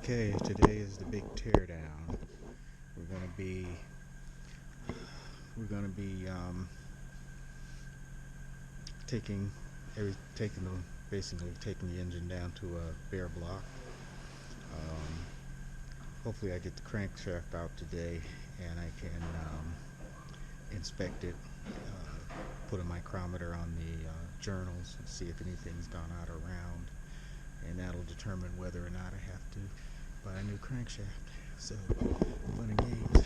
Okay, today is the big teardown. We're gonna be we're gonna be taking taking the basically taking the engine down to a bare block. Um, Hopefully, I get the crankshaft out today and I can inspect it. Put a micrometer on the journals and see if anything's gone out around, and that'll determine whether or not I have to buy a new crankshaft. So, fun and games.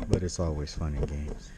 But it's always fun and games.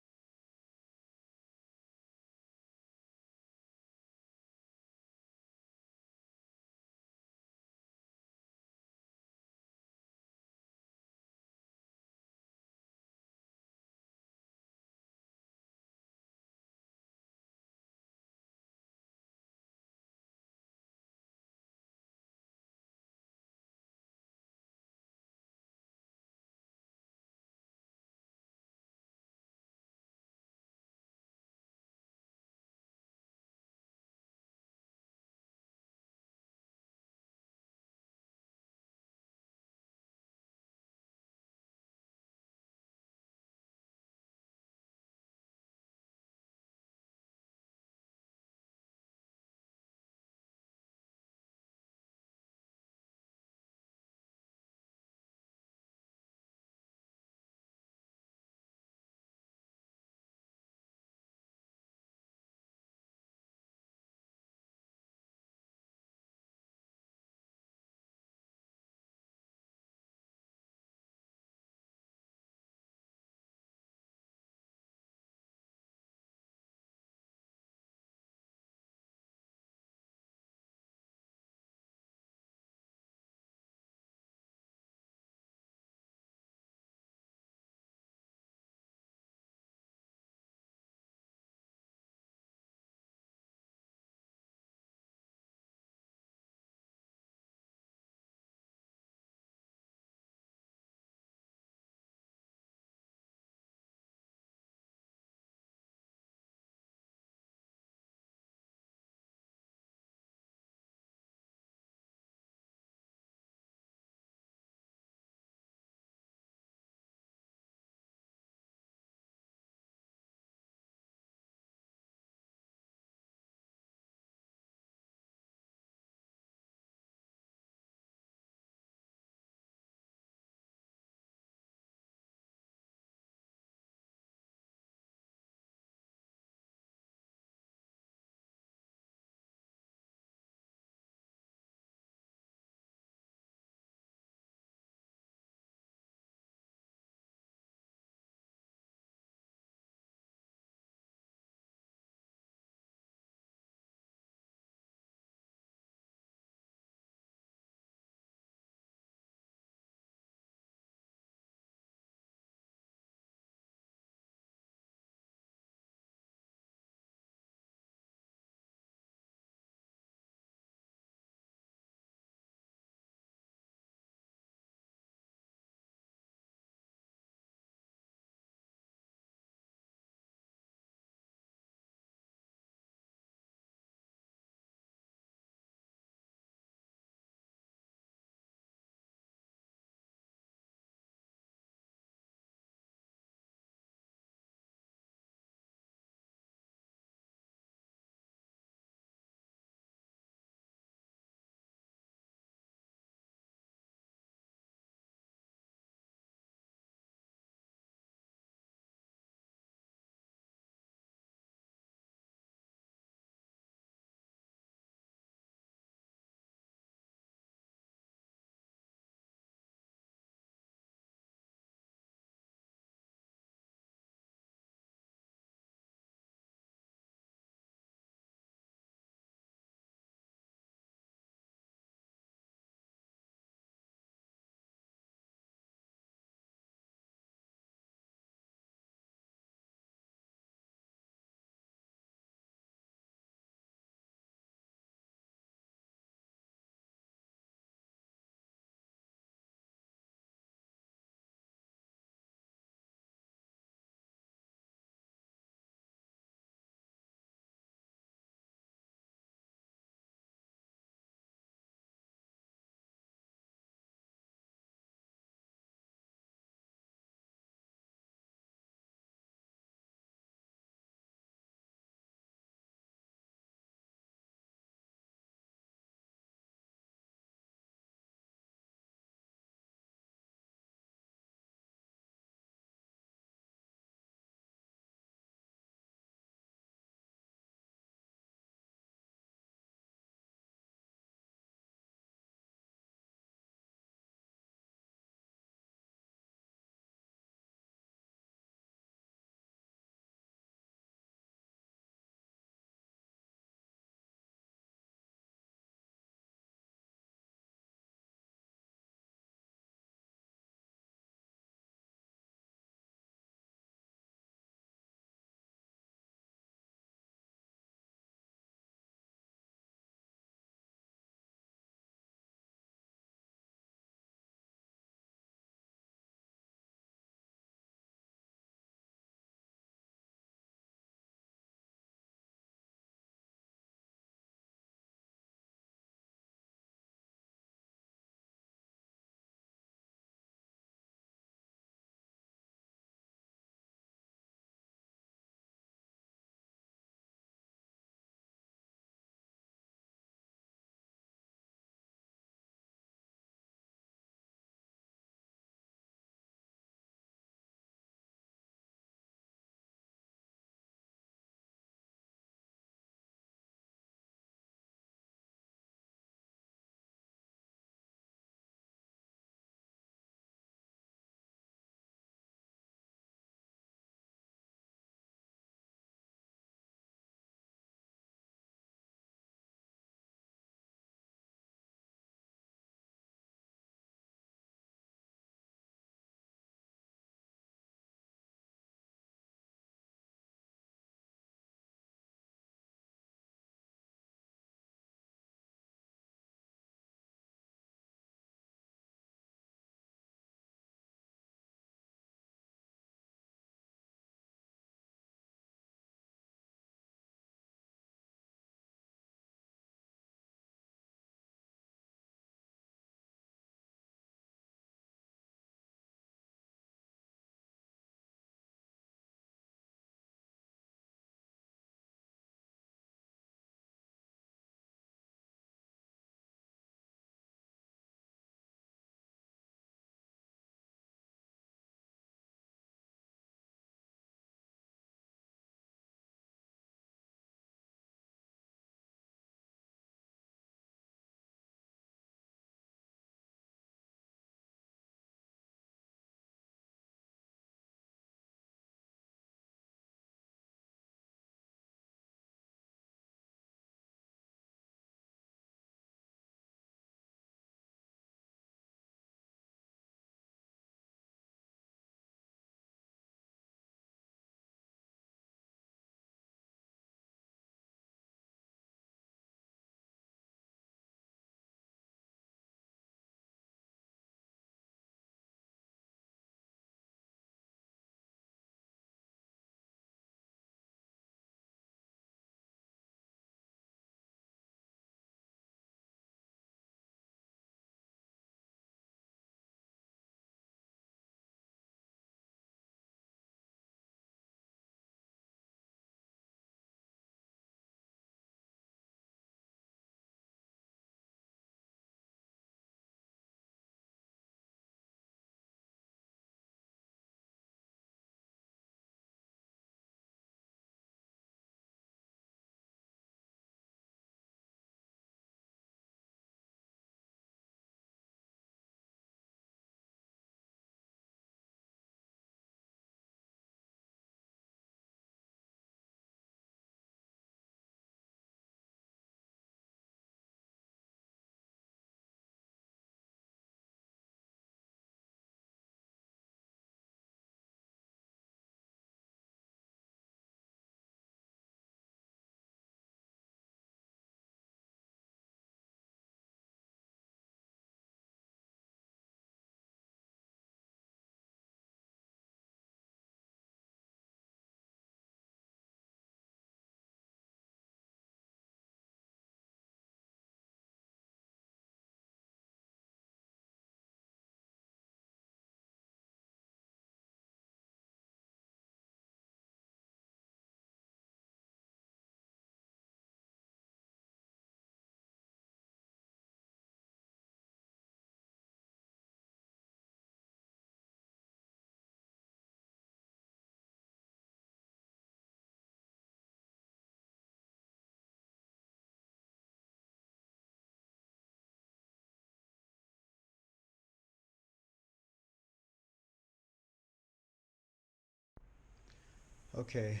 Okay,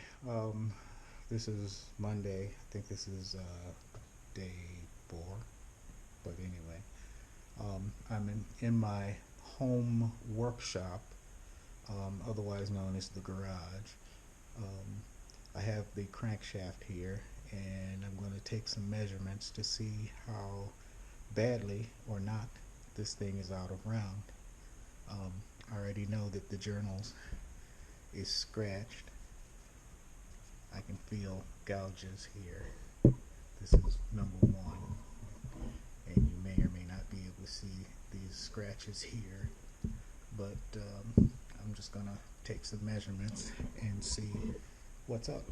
this is Monday. I think this is day 4. But anyway, I'm in my home workshop, otherwise known as the garage. Um, I have the crankshaft here, and I'm going to take some measurements to see how badly or not this thing is out of round. I already know that the journals is scratched. I can feel gouges here. This is number 1, and you may or may not be able to see these scratches here, but I'm just gonna take some measurements and see what's up.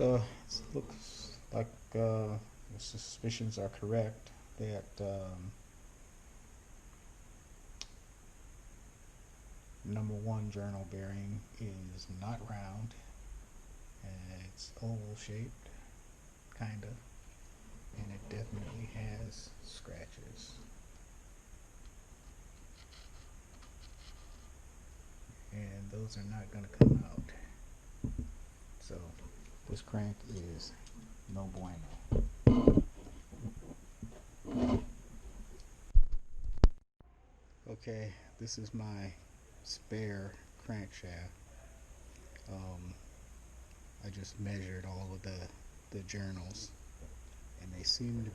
So it looks like the suspicions are correct that number one journal bearing is not round, and it's oval shaped, kinda, and it definitely has scratches. And those are not going to come out. So this crank is no bueno. Okay, this is my spare crankshaft. I just measured all of the journals, and they seem to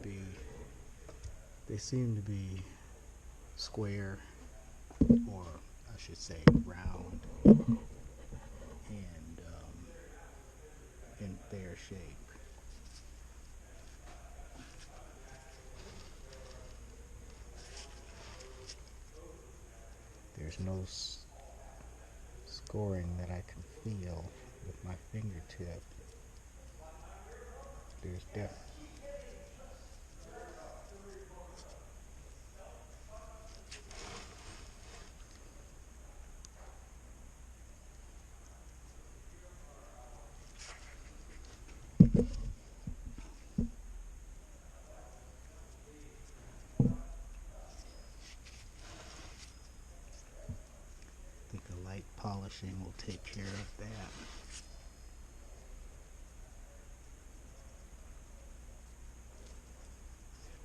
be square, or I should say round, and in fair shape. There's no scoring that I can feel with my fingertip. There's depth. I think a light polishing will take care of that.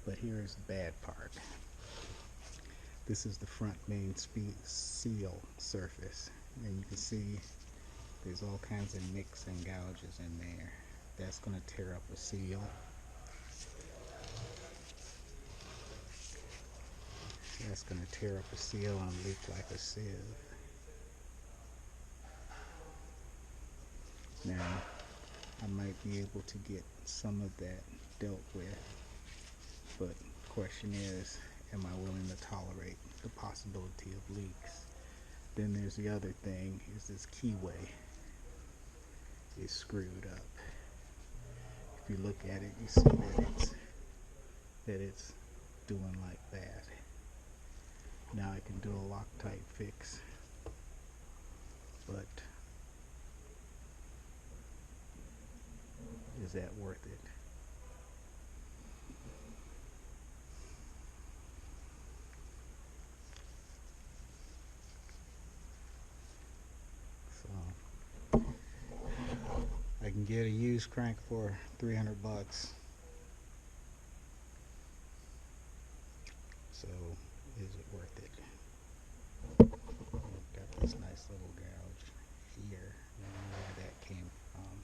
But here's the bad part. This is the front main seal surface, and you can see there's all kinds of nicks and gouges in there. That's going to tear up a seal. That's going to tear up a seal and leak like a sieve. Now, I might be able to get some of that dealt with, but the question is, am I willing to tolerate the possibility of leaks? Then there's the other thing, is this keyway is screwed up. If you look at it, you see that it's doing like that. Now I can do a Loctite fix, but is that worth it? So I can get a used crank for 300 bucks. So is it worth it? Got this nice little gouge here. I don't know where that came from.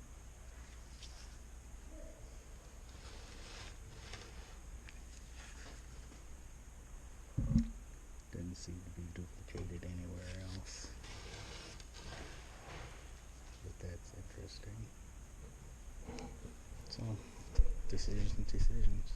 Doesn't seem to be duplicated anywhere else. But that's interesting. So, decisions.